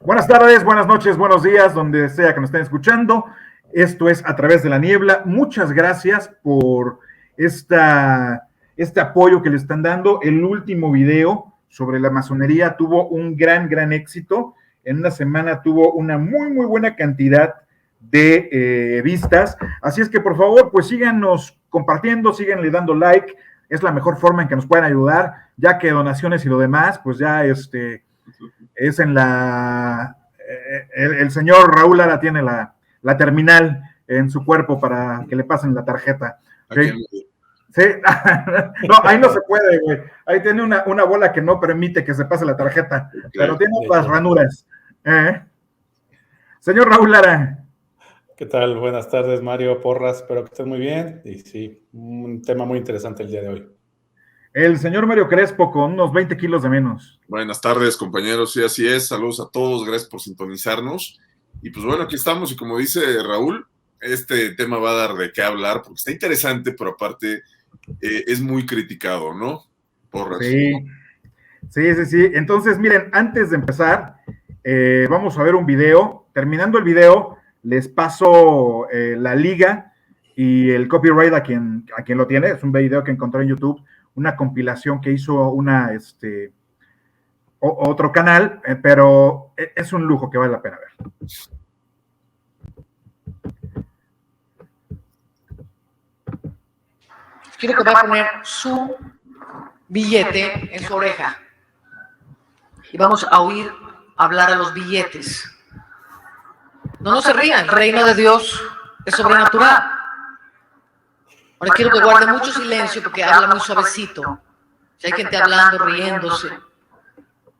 Buenas tardes, buenas noches, buenos días, donde sea que nos estén escuchando. Esto es A Través de la Niebla. Muchas gracias por este apoyo que le están dando. El último video sobre la masonería tuvo un gran éxito. En una semana tuvo una muy buena cantidad de vistas. Así es que por favor, pues síganos compartiendo, síganle dando like. Es la mejor forma en que nos pueden ayudar, ya que donaciones y lo demás, pues ya es en el señor Raúl Lara tiene la terminal en su cuerpo para que le pasen la tarjeta. ¿Okay? Sí, no, ahí no se puede, güey. Ahí tiene una bola que no permite que se pase la tarjeta, pero tiene otras ranuras. Señor Raúl Lara. ¿Qué tal? Buenas tardes, Mario Porras. Espero que estés muy bien. Y sí, un tema muy interesante el día de hoy. El señor Mario Crespo con unos 20 kilos de menos. Buenas tardes, compañeros. Sí, así es. Saludos a todos. Gracias por sintonizarnos. Y pues bueno, aquí estamos. Y como dice Raúl, este tema va a dar de qué hablar porque está interesante, pero aparte es muy criticado, ¿no? Porras. Sí. Entonces, miren, antes de empezar, vamos a ver un video. Terminando el video, les paso la liga y el copyright a quien lo tiene. Es un video que encontré en YouTube, una compilación que hizo otro canal, pero es un lujo que vale la pena ver. Quiero que va a poner su billete en su oreja y vamos a oír hablar a los billetes. No se rían, el reino de Dios es sobrenatural. Ahora quiero que guarde mucho silencio porque habla muy suavecito. Si hay gente hablando, riéndose,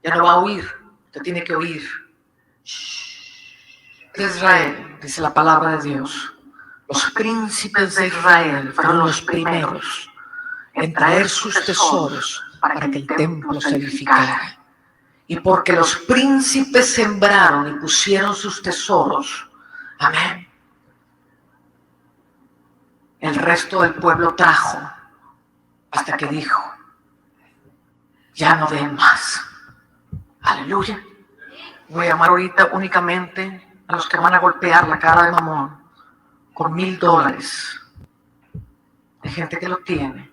ya no va a oír, usted tiene que oír. Israel, dice la palabra de Dios. Los príncipes de Israel fueron los primeros en traer sus tesoros para que el templo se edificara. Y porque los príncipes sembraron y pusieron sus tesoros, amén, el resto del pueblo trajo hasta que dijo, ya no den más. Aleluya. Voy a llamar ahorita únicamente a los que van a golpear la cara de Mamón con $1,000 de gente que lo tiene.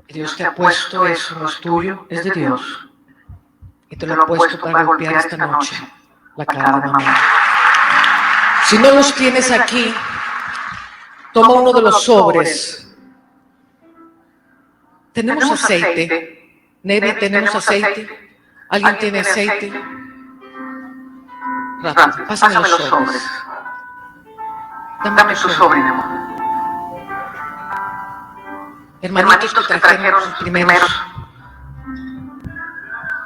Y Dios te ha puesto eso, no es tuyo, es de Dios. Y te lo ha puesto para golpear esta noche la cara de Mamón. Si no los tienes aquí, toma uno de los sobres. ¿Tenemos aceite? Neri, ¿tenemos aceite? ¿Alguien tiene aceite? Rápido, pásame los sobres. Dame su sobre, mi amor. Hermanitos que trajeron los primeros.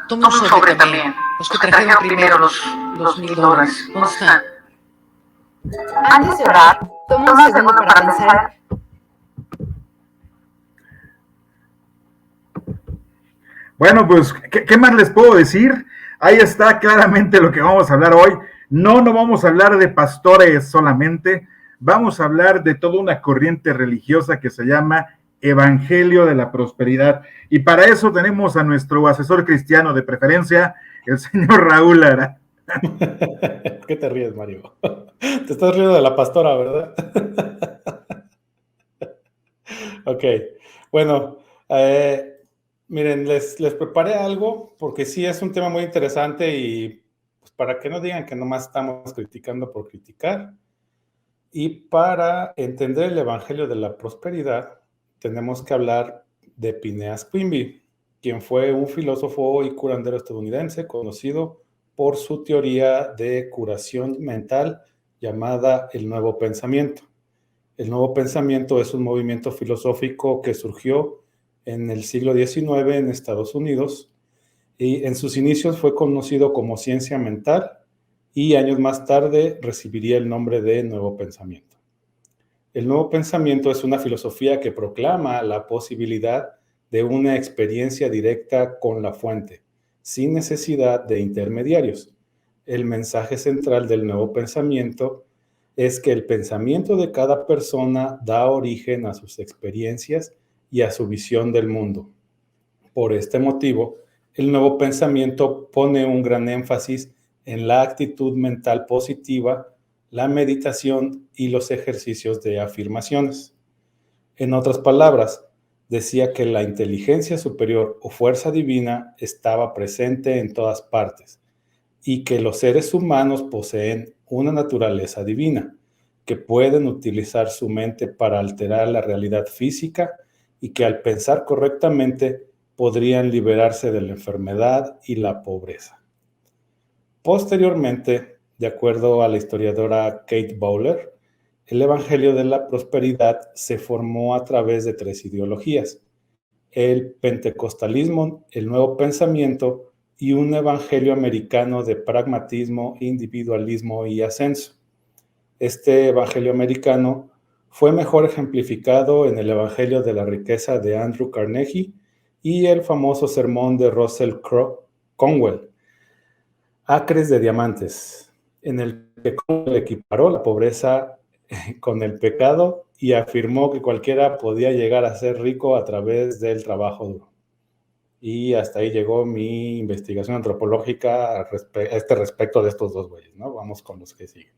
Toma un sobre también. Los que trajeron primero los $1,000. ¿Dónde están? Antes de orar, toma un segundo para pensar. Bueno, pues, ¿qué más les puedo decir? Ahí está claramente lo que vamos a hablar hoy. No vamos a hablar de pastores solamente, vamos a hablar de toda una corriente religiosa que se llama Evangelio de la Prosperidad. Y para eso tenemos a nuestro asesor cristiano de preferencia, el señor Raúl Lara. ¿Qué te ríes, Mario? Te estás riendo de la pastora, ¿verdad? Ok, bueno, miren, les preparé algo porque sí es un tema muy interesante y pues, para que no digan que nomás estamos criticando por criticar y para entender el Evangelio de la Prosperidad tenemos que hablar de Phineas Quimby, quien fue un filósofo y curandero estadounidense conocido por su teoría de curación mental llamada el Nuevo Pensamiento. El Nuevo Pensamiento es un movimiento filosófico que surgió en el siglo XIX en Estados Unidos y en sus inicios fue conocido como ciencia mental y años más tarde recibiría el nombre de Nuevo Pensamiento. El Nuevo Pensamiento es una filosofía que proclama la posibilidad de una experiencia directa con la fuente, sin necesidad de intermediarios. El mensaje central del Nuevo Pensamiento es que el pensamiento de cada persona da origen a sus experiencias y a su visión del mundo. Por este motivo, el Nuevo Pensamiento pone un gran énfasis en la actitud mental positiva, la meditación y los ejercicios de afirmaciones. En otras palabras, decía que la inteligencia superior o fuerza divina estaba presente en todas partes y que los seres humanos poseen una naturaleza divina, que pueden utilizar su mente para alterar la realidad física y que al pensar correctamente podrían liberarse de la enfermedad y la pobreza. Posteriormente, de acuerdo a la historiadora Kate Bowler, el Evangelio de la Prosperidad se formó a través de 3 ideologías: el pentecostalismo, el nuevo pensamiento y un evangelio americano de pragmatismo, individualismo y ascenso. Este evangelio americano fue mejor ejemplificado en el Evangelio de la Riqueza de Andrew Carnegie y el famoso sermón de Russell Conwell, Acres de Diamantes, en el que Conwell equiparó la pobreza con el pecado y afirmó que cualquiera podía llegar a ser rico a través del trabajo duro. Y hasta ahí llegó mi investigación antropológica a respecto de estos 2 güeyes, ¿no? Vamos con los que siguen.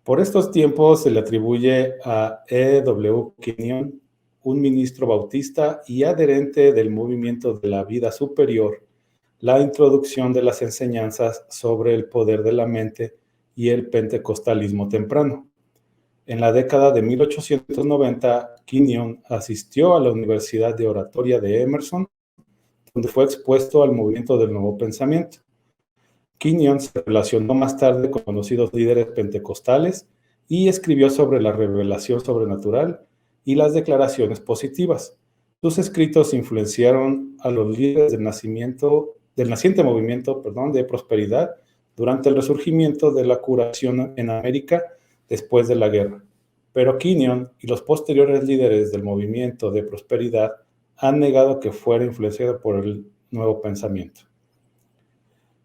Por estos tiempos se le atribuye a E.W. Kenyon, un ministro bautista y adherente del movimiento de la vida superior, la introducción de las enseñanzas sobre el poder de la mente y el pentecostalismo temprano. En la década de 1890, Kenyon asistió a la Universidad de Oratoria de Emerson, donde fue expuesto al movimiento del Nuevo Pensamiento. Kenyon se relacionó más tarde con conocidos líderes pentecostales y escribió sobre la revelación sobrenatural y las declaraciones positivas. Sus escritos influenciaron a los líderes del naciente movimiento de prosperidad durante el resurgimiento de la curación en América después de la guerra. Pero Kenyon y los posteriores líderes del movimiento de prosperidad han negado que fuera influenciado por el nuevo pensamiento.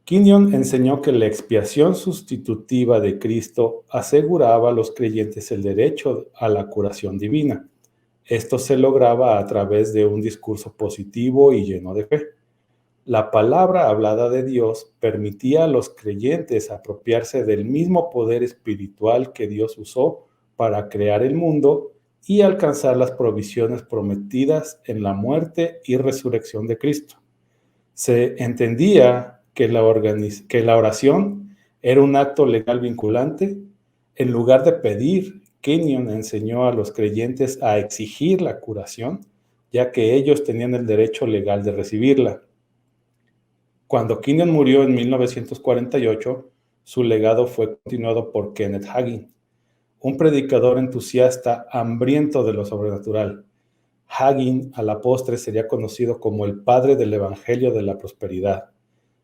Kenyon enseñó que la expiación sustitutiva de Cristo aseguraba a los creyentes el derecho a la curación divina. Esto se lograba a través de un discurso positivo y lleno de fe. La palabra hablada de Dios permitía a los creyentes apropiarse del mismo poder espiritual que Dios usó para crear el mundo y alcanzar las provisiones prometidas en la muerte y resurrección de Cristo. Se entendía que la oración era un acto legal vinculante. En lugar de pedir, Kenyon enseñó a los creyentes a exigir la curación, ya que ellos tenían el derecho legal de recibirla. Cuando Kenyon murió en 1948, su legado fue continuado por Kenneth Hagin, un predicador entusiasta hambriento de lo sobrenatural. Hagin, a la postre, sería conocido como el padre del Evangelio de la Prosperidad.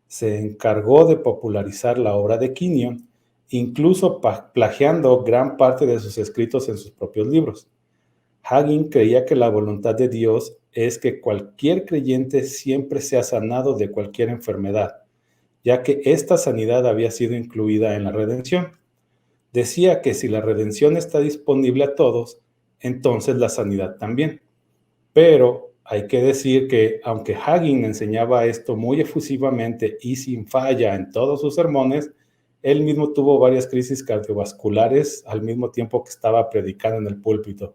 Se encargó de popularizar la obra de Kenyon, incluso plagiando gran parte de sus escritos en sus propios libros. Hagin creía que la voluntad de Dios es que cualquier creyente siempre sea sanado de cualquier enfermedad, ya que esta sanidad había sido incluida en la redención. Decía que si la redención está disponible a todos, entonces la sanidad también. Pero hay que decir que, aunque Hagin enseñaba esto muy efusivamente y sin falla en todos sus sermones, él mismo tuvo varias crisis cardiovasculares al mismo tiempo que estaba predicando en el púlpito.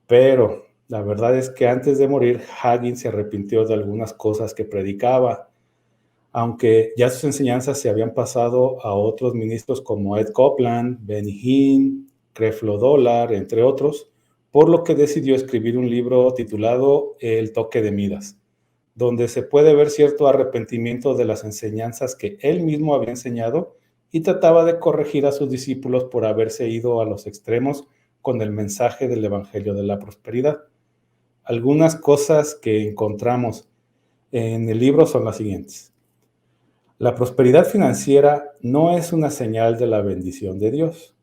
Pero la verdad es que antes de morir, Hagin se arrepintió de algunas cosas que predicaba, aunque ya sus enseñanzas se habían pasado a otros ministros como Ed Copeland, Benny Hinn, Creflo Dollar, entre otros, por lo que decidió escribir un libro titulado El toque de Midas, donde se puede ver cierto arrepentimiento de las enseñanzas que él mismo había enseñado y trataba de corregir a sus discípulos por haberse ido a los extremos con el mensaje del Evangelio de la Prosperidad. Algunas cosas que encontramos en el libro son las siguientes. La prosperidad financiera no es una señal de la bendición de Dios,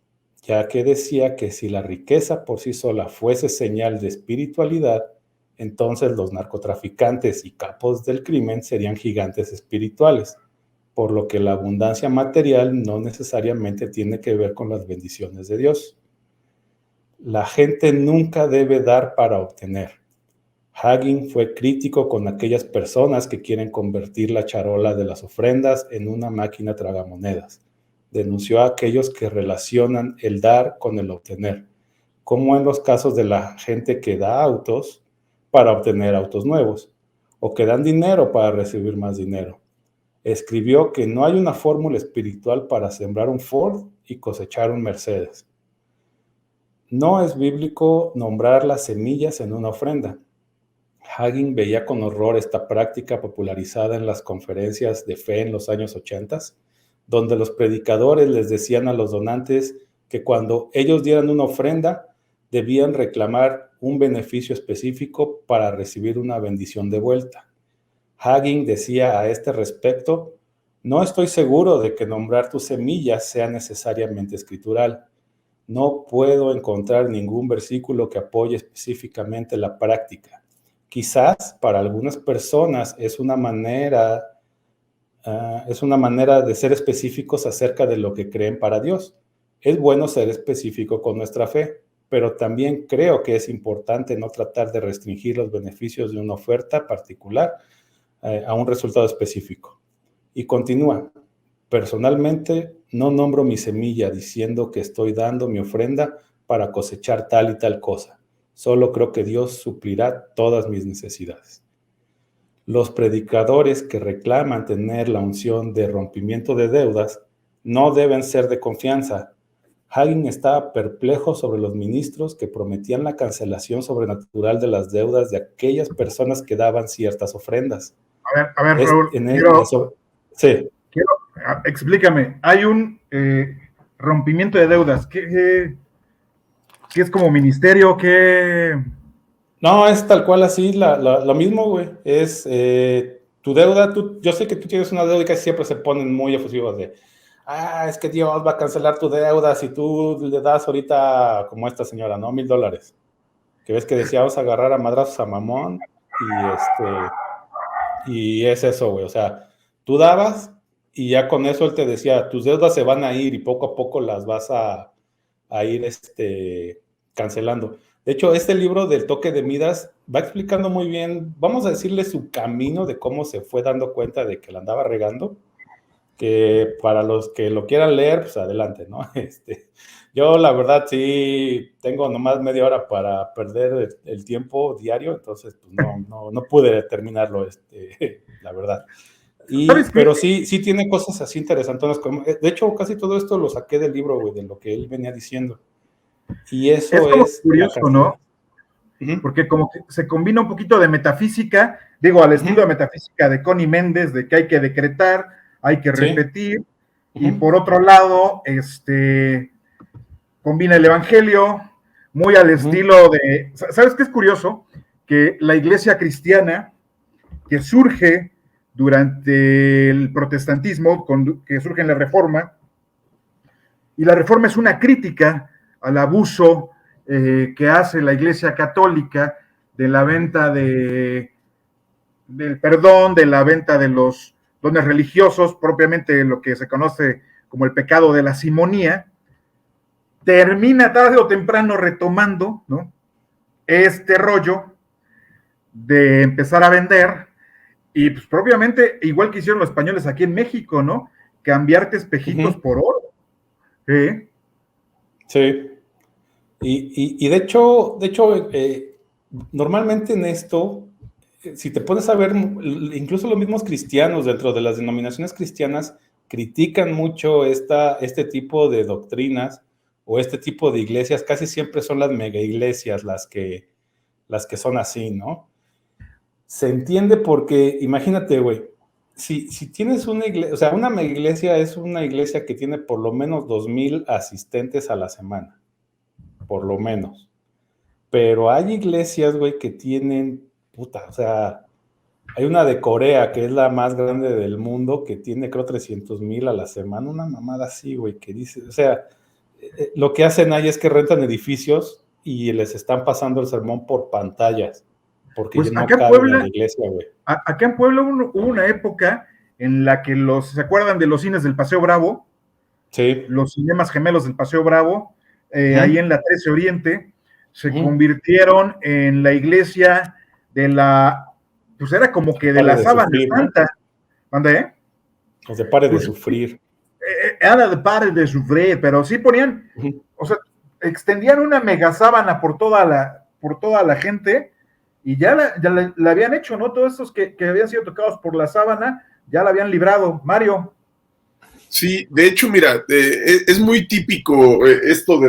ya que decía que si la riqueza por sí sola fuese señal de espiritualidad, entonces los narcotraficantes y capos del crimen serían gigantes espirituales, por lo que la abundancia material no necesariamente tiene que ver con las bendiciones de Dios. La gente nunca debe dar para obtener. Hagin fue crítico con aquellas personas que quieren convertir la charola de las ofrendas en una máquina tragamonedas. Denunció a aquellos que relacionan el dar con el obtener, como en los casos de la gente que da autos para obtener autos nuevos, o que dan dinero para recibir más dinero. Escribió que no hay una fórmula espiritual para sembrar un Ford y cosechar un Mercedes. No es bíblico nombrar las semillas en una ofrenda. Hagin veía con horror esta práctica popularizada en las conferencias de fe en los años 80, donde los predicadores les decían a los donantes que cuando ellos dieran una ofrenda, debían reclamar un beneficio específico para recibir una bendición de vuelta. Hagin decía a este respecto: no estoy seguro de que nombrar tus semillas sea necesariamente escritural. No puedo encontrar ningún versículo que apoye específicamente la práctica. Quizás para algunas personas es una manera de ser específicos acerca de lo que creen para Dios. Es bueno ser específico con nuestra fe, pero también creo que es importante no tratar de restringir los beneficios de una oferta particular a un resultado específico. Y continúa: personalmente no nombro mi semilla diciendo que estoy dando mi ofrenda para cosechar tal y tal cosa. Solo creo que Dios suplirá todas mis necesidades. Los predicadores que reclaman tener la unción de rompimiento de deudas no deben ser de confianza. Hagin estaba perplejo sobre los ministros que prometían la cancelación sobrenatural de las deudas de aquellas personas que daban ciertas ofrendas. A ver, Raúl, sí. Explícame, hay un rompimiento de deudas. ¿Qué es como ministerio? ¿Qué? No, es tal cual así, lo mismo, güey. Es tu deuda, yo sé que tú tienes una deuda y casi siempre se ponen muy efusivos de, es que Dios va a cancelar tu deuda si tú le das ahorita, como esta señora, ¿no? $1,000. Que ves que decía, vamos a agarrar a madrazos a mamón y es eso, güey. O sea, tú dabas y ya con eso él te decía, tus deudas se van a ir y poco a poco las vas a ir cancelando. De hecho, este libro del toque de Midas va explicando muy bien, vamos a decirle su camino de cómo se fue dando cuenta de que la andaba regando, que para los que lo quieran leer, pues adelante, ¿no? Yo la verdad sí tengo nomás media hora para perder el tiempo diario, entonces pues no pude terminarlo, la verdad. Pero sí tiene cosas así interesantes. De hecho, casi todo esto lo saqué del libro, güey, de lo que él venía diciendo. Y eso es curioso, ¿no? Porque como que se combina un poquito de metafísica, digo, al estilo de metafísica de Connie Méndez, de que hay que decretar, hay que repetir, y por otro lado, combina el evangelio, muy al estilo de, ¿sabes qué es curioso? Que la iglesia cristiana que surge durante el protestantismo, que surge en la Reforma, y la Reforma es una crítica al abuso que hace la Iglesia Católica de la venta del perdón, de la venta de los dones religiosos, propiamente lo que se conoce como el pecado de la simonía, termina tarde o temprano retomando, ¿no?, este rollo de empezar a vender, y pues propiamente, igual que hicieron los españoles aquí en México, ¿no?, cambiarte espejitos por oro. Sí. Y de hecho, normalmente en esto, si te pones a ver, incluso los mismos cristianos dentro de las denominaciones cristianas critican mucho este tipo de doctrinas o este tipo de iglesias. Casi siempre son las mega iglesias las que son así, ¿no? Se entiende porque, imagínate, güey, si tienes una iglesia, o sea, una mega iglesia es una iglesia que tiene por lo menos 2,000 asistentes a la semana, por lo menos. Pero hay iglesias, güey, que tienen, o sea, hay una de Corea, que es la más grande del mundo, que tiene, creo, 300,000 a la semana, una mamada así, güey, que dice, o sea, lo que hacen ahí es que rentan edificios y les están pasando el sermón por pantallas, porque pues no caben en la iglesia, güey. Acá en Puebla hubo una época en la que ¿se acuerdan de los cines del Paseo Bravo? Sí. Los cinemas gemelos del Paseo Bravo, ahí en la 13 Oriente, se convirtieron en la iglesia pues era como que de Pare la de sábana sufrir, ¿no? santa. ¿Dónde? O sea, pare de Pues, sufrir. Era de pare de sufrir, pero sí ponían, o sea, extendían una mega sábana por toda la gente y ya la habían hecho, ¿no? Todos esos que habían sido tocados por la sábana, ya la habían librado. Mario. Sí, de hecho, mira, es muy típico esto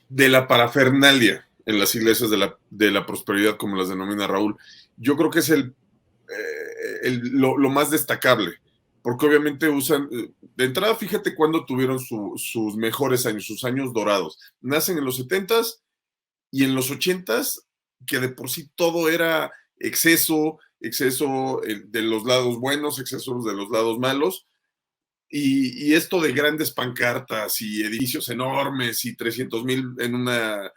de la parafernalia en las iglesias de la prosperidad, como las denomina Raúl. Yo creo que es lo más destacable, porque obviamente usan, de entrada, fíjate cuándo tuvieron sus mejores años, sus años dorados. Nacen en los 70s y en los 80s, que de por sí todo era exceso de los lados buenos, exceso de los lados malos. Y esto de grandes pancartas y edificios enormes y 300,000 en una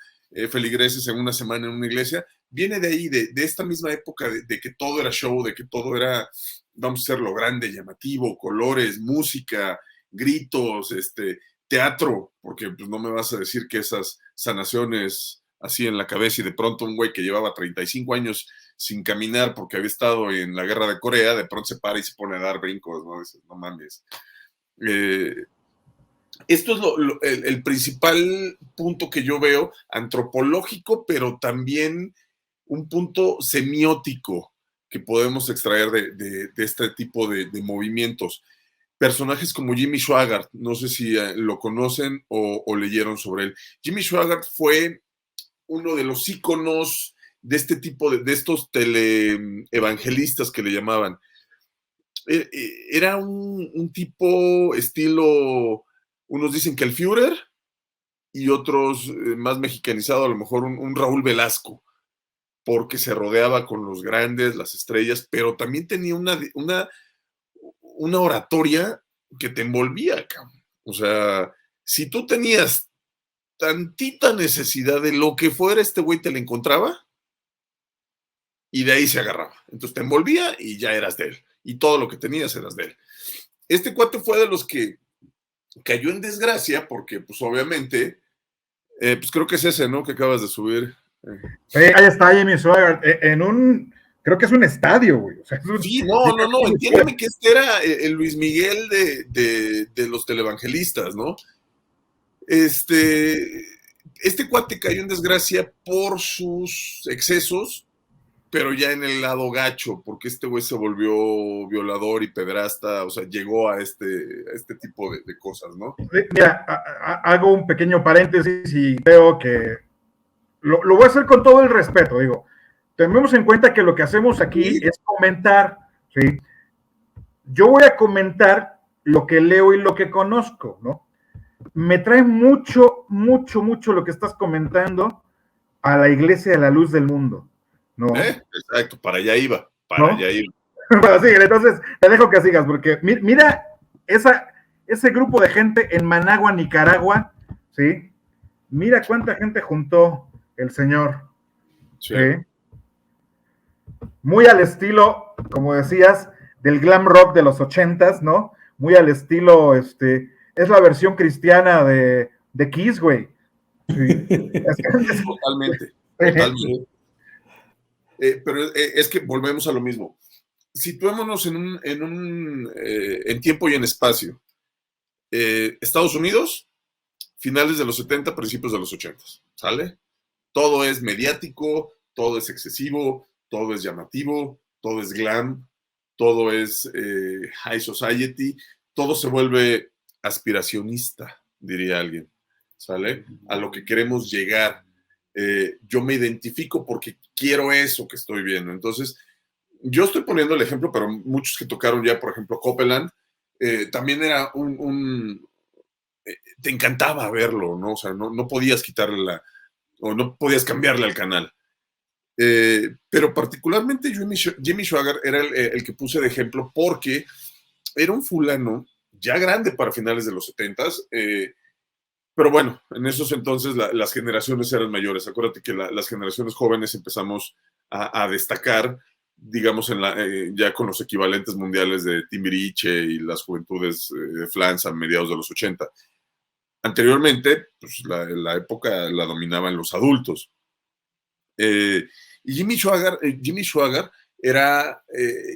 feligreses en una semana en una iglesia, viene de ahí, de esta misma época de que todo era show, de que todo era, vamos a hacerlo grande, llamativo, colores, música, gritos, teatro, porque pues no me vas a decir que esas sanaciones así en la cabeza y de pronto un güey que llevaba 35 años sin caminar porque había estado en la guerra de Corea, de pronto se para y se pone a dar brincos, ¿no? Dices, no mames. Esto es el principal punto que yo veo, antropológico, pero también un punto semiótico que podemos extraer de este tipo de movimientos. Personajes como Jimmy Swaggart, no sé si lo conocen o leyeron sobre él. Jimmy Swaggart fue uno de los íconos de este tipo de estos teleevangelistas que le llamaban. Era un tipo estilo, unos dicen que el Führer y otros más mexicanizado, a lo mejor un Raúl Velasco, porque se rodeaba con los grandes, las estrellas, pero también tenía una oratoria que te envolvía, cabrón. O sea, si tú tenías tantita necesidad de lo que fuera, este güey te la encontraba y de ahí se agarraba. Entonces te envolvía y ya eras de él. Y todo lo que tenías eras de él. Este cuate fue de los que cayó en desgracia porque, pues obviamente, pues creo que es ese, ¿no? Que acabas de subir. Ahí está Jimmy Swaggart, creo que es un estadio, güey. O sea, Sí, no, entiéndeme que este era el Luis Miguel de los televangelistas, ¿no? Este cuate cayó en desgracia por sus excesos, pero ya en el lado gacho, porque este güey se volvió violador y pederasta, o sea, llegó a este tipo de cosas, ¿no? Mira, hago un pequeño paréntesis y creo que lo voy a hacer con todo el respeto, digo. Tenemos en cuenta que lo que hacemos aquí es comentar, ¿sí? Yo voy a comentar lo que leo y lo que conozco, ¿no? Me trae mucho lo que estás comentando a la Iglesia de la Luz del Mundo, ¿no? Exacto, para allá iba, allá iba. Bueno, sí, entonces te dejo que sigas, porque mira ese grupo de gente en Managua, Nicaragua, ¿sí? Mira cuánta gente juntó el Señor, Sí. ¿sí? Muy al estilo, como decías, del glam rock de los 80s, ¿no? Muy al estilo, es la versión cristiana de Kiss, güey. Sí. Totalmente. Pero es que volvemos a lo mismo. Situémonos en tiempo y en espacio. Estados Unidos, finales de los 70, principios de los 80, ¿sale? Todo es mediático, todo es excesivo, todo es llamativo, todo es glam, todo es high society, todo se vuelve aspiracionista, diría alguien, ¿sale? A lo que queremos llegar. Yo me identifico porque quiero eso que estoy viendo. Entonces, yo estoy poniendo el ejemplo, pero muchos que tocaron ya, por ejemplo, Copeland, también era te encantaba verlo, ¿no? O sea, no podías quitarle o no podías cambiarle al canal. Pero particularmente Jimmy Swaggart era el que puse de ejemplo porque era un fulano ya grande para finales de los 70s, pero bueno, en esos entonces las generaciones eran mayores. Acuérdate que las generaciones jóvenes empezamos a destacar, digamos, ya con los equivalentes mundiales de Timbiriche y las juventudes de Flans a mediados de los 80. Anteriormente, pues la época la dominaban los adultos. Y Jimmy Swaggart era,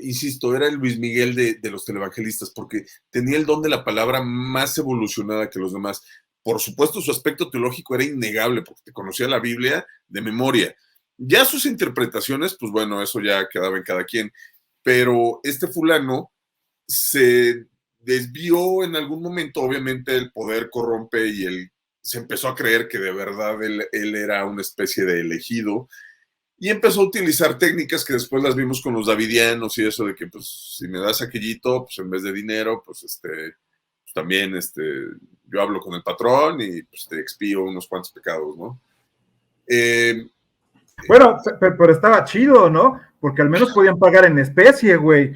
insisto, era el Luis Miguel de los televangelistas, porque tenía el don de la palabra más evolucionada que los demás. Por supuesto, su aspecto teológico era innegable, porque te conocía la Biblia de memoria. Ya sus interpretaciones, pues bueno, eso ya quedaba en cada quien. Pero este fulano se desvió en algún momento, obviamente el poder corrompe y él se empezó a creer que de verdad él era una especie de elegido y empezó a utilizar técnicas que después las vimos con los davidianos y eso de que pues si me das aquellito, pues en vez de dinero, pues pues también yo hablo con el patrón y pues te expío unos cuantos pecados, ¿no? Bueno, pero estaba chido, ¿no? Porque al menos podían pagar en especie, güey.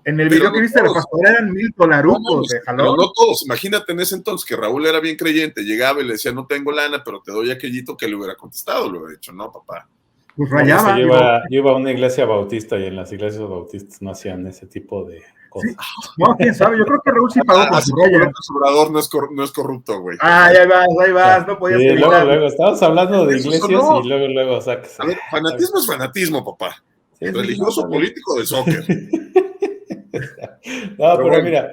En el video que viste de Pastor eran $1,000 de jalón. Pero no todos. Imagínate en ese entonces que Raúl era bien creyente, llegaba y le decía, no tengo lana, pero te doy aquellito, que le hubiera contestado, lo hubiera dicho, no, papá. Pues rayaba. Yo iba a una iglesia bautista y en las iglesias bautistas no hacían ese tipo de cosas. Sí. No, quién sabe, yo creo que Raúl sí pagó por su raya. Obrador no es corrupto, güey. Ahí vas, no podías gritar. Luego, estábamos hablando de iglesias y luego sacas. A ver, fanatismo es fanatismo, papá. Sí, religioso, político, de soccer. No, pero bueno. Mira,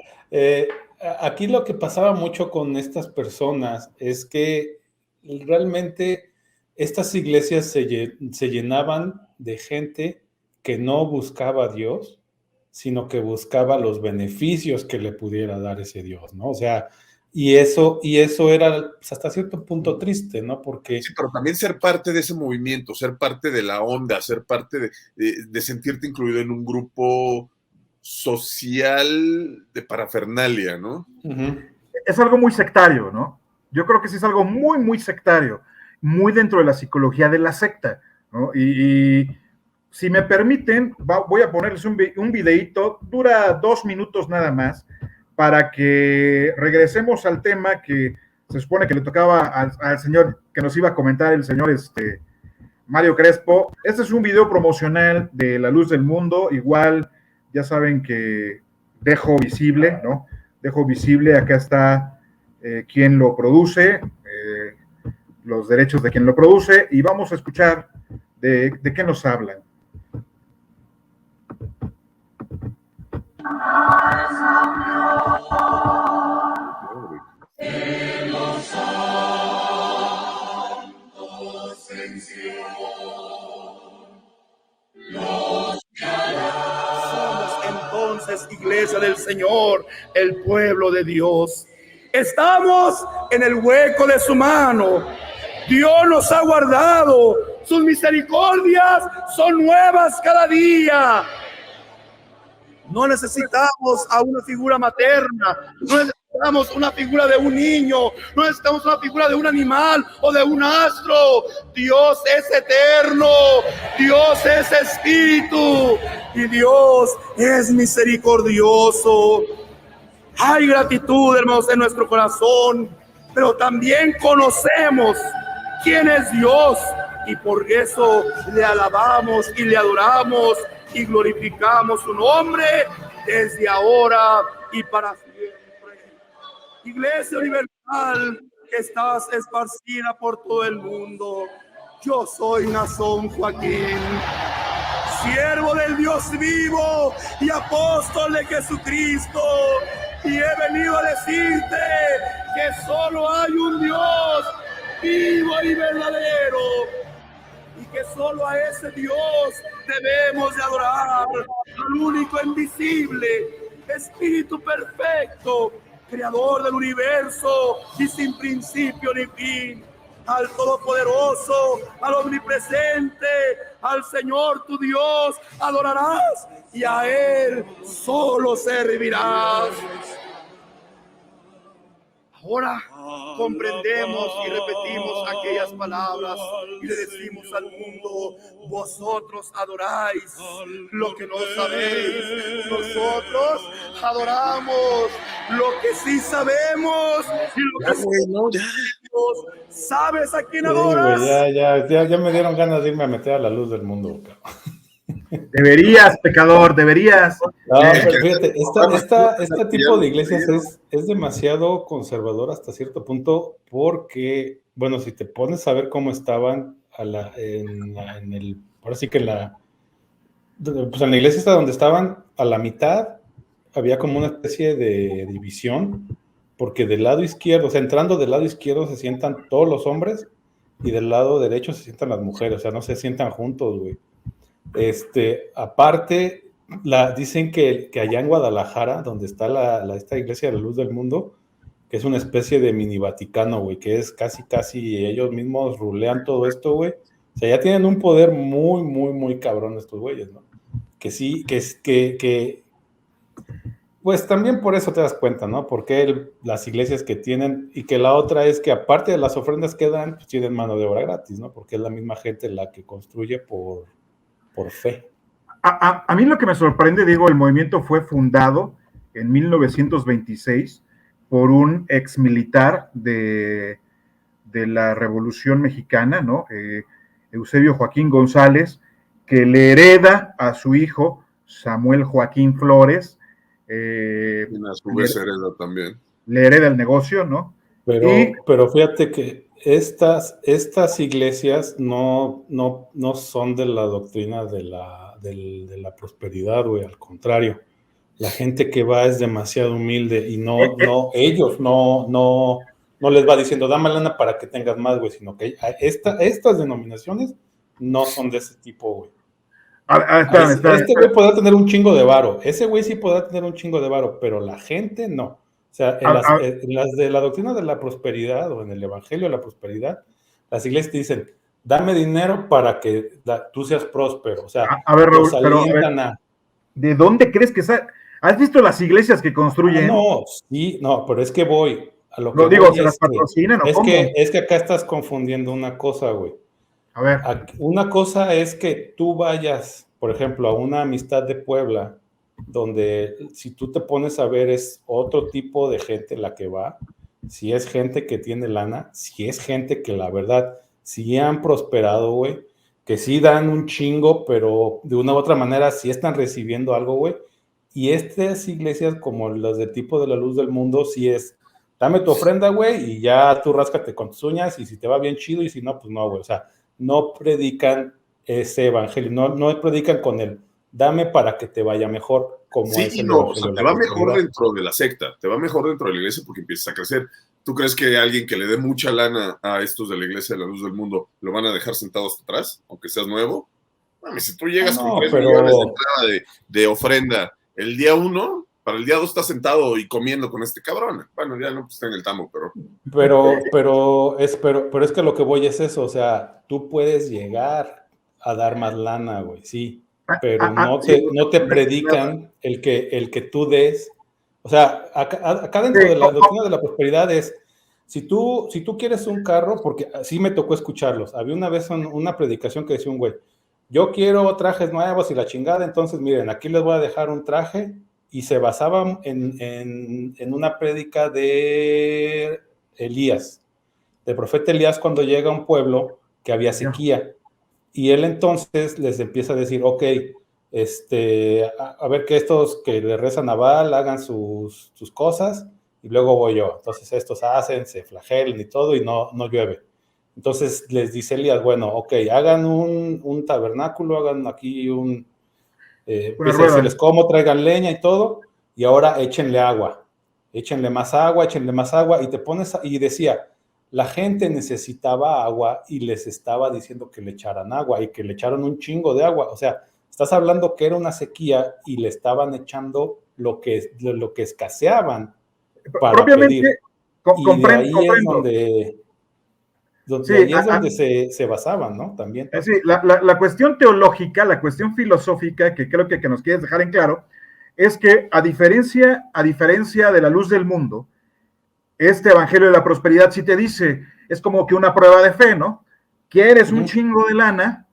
aquí lo que pasaba mucho con estas personas es que realmente estas iglesias se llenaban de gente que no buscaba a Dios, sino que buscaba los beneficios que le pudiera dar ese Dios, ¿no? O sea, y eso era pues, hasta cierto punto triste, ¿no? Porque... Sí, pero también ser parte de ese movimiento, ser parte de la onda, ser parte de sentirte incluido en un grupo social de parafernalia, ¿no? Uh-huh. Es algo muy sectario, ¿no? Yo creo que sí es algo muy, muy sectario, muy dentro de la psicología de la secta, ¿no? Y si me permiten, voy a ponerles un videíto, dura 2 minutos nada más, para que regresemos al tema que se supone que le tocaba al señor que nos iba a comentar, el señor Mario Crespo. Este es un video promocional de La Luz del Mundo, igual ya saben que dejo visible, ¿no? Dejo visible, acá está quien lo produce, los derechos de quien lo produce, y vamos a escuchar de qué nos hablan. Somos entonces iglesia del Señor, el pueblo de Dios. Estamos en el hueco de su mano. Dios nos ha guardado. Sus misericordias son nuevas cada día. No necesitamos a una figura materna, no necesitamos una figura de un niño, no necesitamos una figura de un animal o de un astro. Dios es eterno, Dios es espíritu y Dios es misericordioso. Hay gratitud, hermanos, en nuestro corazón, pero también conocemos quién es Dios y por eso le alabamos y le adoramos y glorificamos su nombre desde ahora y para siempre. Iglesia Universal, que estás esparcida por todo el mundo, yo soy Nazón Joaquín, siervo del Dios vivo y apóstol de Jesucristo, y he venido a decirte que solo hay un Dios vivo y verdadero, y que solo a ese Dios debemos de adorar, al único invisible, Espíritu perfecto, Creador del universo y sin principio ni fin, al Todopoderoso, al Omnipresente, al Señor tu Dios adorarás y a Él solo servirás. Ahora comprendemos y repetimos aquellas palabras y le decimos al mundo: vosotros adoráis lo que no sabéis, nosotros adoramos lo que sí sabemos y lo que sabemos. ¿Sabes a quién adoras? Ya me dieron ganas de irme a meter a La Luz del Mundo. Deberías, pecador, deberías. No, pero fíjate, este tipo de iglesias es demasiado conservador hasta cierto punto, porque bueno, si te pones a ver cómo estaban ahora sí que pues en la iglesia esta donde estaban, a la mitad había como una especie de división, porque del lado izquierdo, o sea, entrando del lado izquierdo se sientan todos los hombres y del lado derecho se sientan las mujeres, o sea, no se sientan juntos, güey. Aparte, dicen que allá en Guadalajara, donde está esta iglesia de la Luz del Mundo, que es una especie de mini Vaticano, güey, que es casi ellos mismos rulean todo esto, güey. O sea, ya tienen un poder muy, muy, muy cabrón estos güeyes, ¿no? Que sí, pues también por eso te das cuenta, ¿no? Porque las iglesias que tienen, y que la otra es que aparte de las ofrendas que dan, pues tienen mano de obra gratis, ¿no? Porque es la misma gente la que construye por fe. A mí lo que me sorprende, digo, el movimiento fue fundado en 1926 por un ex militar de la Revolución Mexicana, ¿no? Eusebio Joaquín González, que le hereda a su hijo Samuel Joaquín Flores. A su vez hereda también. Le hereda el negocio, ¿no? Pero fíjate que estas iglesias no son de la doctrina de la prosperidad, güey, al contrario. La gente que va es demasiado humilde y ellos no les va diciendo, dame lana para que tengas más, güey, sino que estas denominaciones no son de ese tipo, güey. Este güey podrá tener un chingo de varo, ese güey sí podrá tener un chingo de varo, pero la gente no. O sea, en las de la doctrina de la prosperidad o en el evangelio de la prosperidad, las iglesias te dicen, dame dinero para que tú seas próspero. O sea, a ver, Raúl, ¿de dónde crees que ¿Has visto las iglesias que construyen? No, pero es que voy a lo que no digo, ¿se las patrocinan o cómo? Es que acá estás confundiendo una cosa, güey. A ver. Una cosa es que tú vayas, por ejemplo, a una amistad de Puebla, donde si tú te pones a ver es otro tipo de gente la que va, si es gente que tiene lana, si es gente que la verdad sí han prosperado, güey, que sí dan un chingo, pero de una u otra manera sí están recibiendo algo, güey. Y estas iglesias como las de tipo de la Luz del Mundo, sí es, dame tu ofrenda, güey, y ya tú ráscate con tus uñas, y si te va bien chido, y si no, pues no, güey. O sea, no predican ese evangelio, no predican con el dame para que te vaya mejor, como sí, es el no, o sea, te va mejor dentro de la secta, te va mejor dentro de la iglesia porque empiezas a crecer. ¿Tú crees que alguien que le dé mucha lana a estos de la iglesia de la Luz del Mundo lo van a dejar sentado hasta atrás, aunque seas nuevo? Mami, si tú llegas con 3 millones de entrada de ofrenda el día 1, para el día 2 estás sentado y comiendo con este cabrón. Bueno, ya no pues, está en el tamo, pero es que lo que voy es eso, o sea, tú puedes llegar a dar más lana, güey, sí, pero no te predican el que tú des. O sea, acá dentro de la doctrina de la prosperidad es, si tú quieres un carro, porque así me tocó escucharlos, había una vez una predicación que decía un güey, yo quiero trajes nuevos y la chingada, entonces miren, aquí les voy a dejar un traje, y se basaban en una prédica de Elías, del profeta Elías, cuando llega a un pueblo que había sequía, y él entonces les empieza a decir, ok, a ver que estos que le rezan a Baal hagan sus cosas, y luego voy yo. Entonces estos se flagelan y todo, y no llueve. Entonces les dice Elías, bueno, ok, hagan un tabernáculo, hagan aquí empieza a decirles cómo, traigan leña y todo, y ahora échenle más agua, y te pones, y decía, la gente necesitaba agua, y les estaba diciendo que le echaran agua, y que le echaron un chingo de agua. O sea, estás hablando que era una sequía, y le estaban echando lo que escaseaban para pedir. Y de ahí es donde se basaban, ¿no? También. Sí, la cuestión teológica, la cuestión filosófica, que creo que nos quieres dejar en claro, es que a diferencia de la Luz del Mundo, este evangelio de la prosperidad sí te dice, es como que una prueba de fe, ¿no? Quieres un chingo de lana,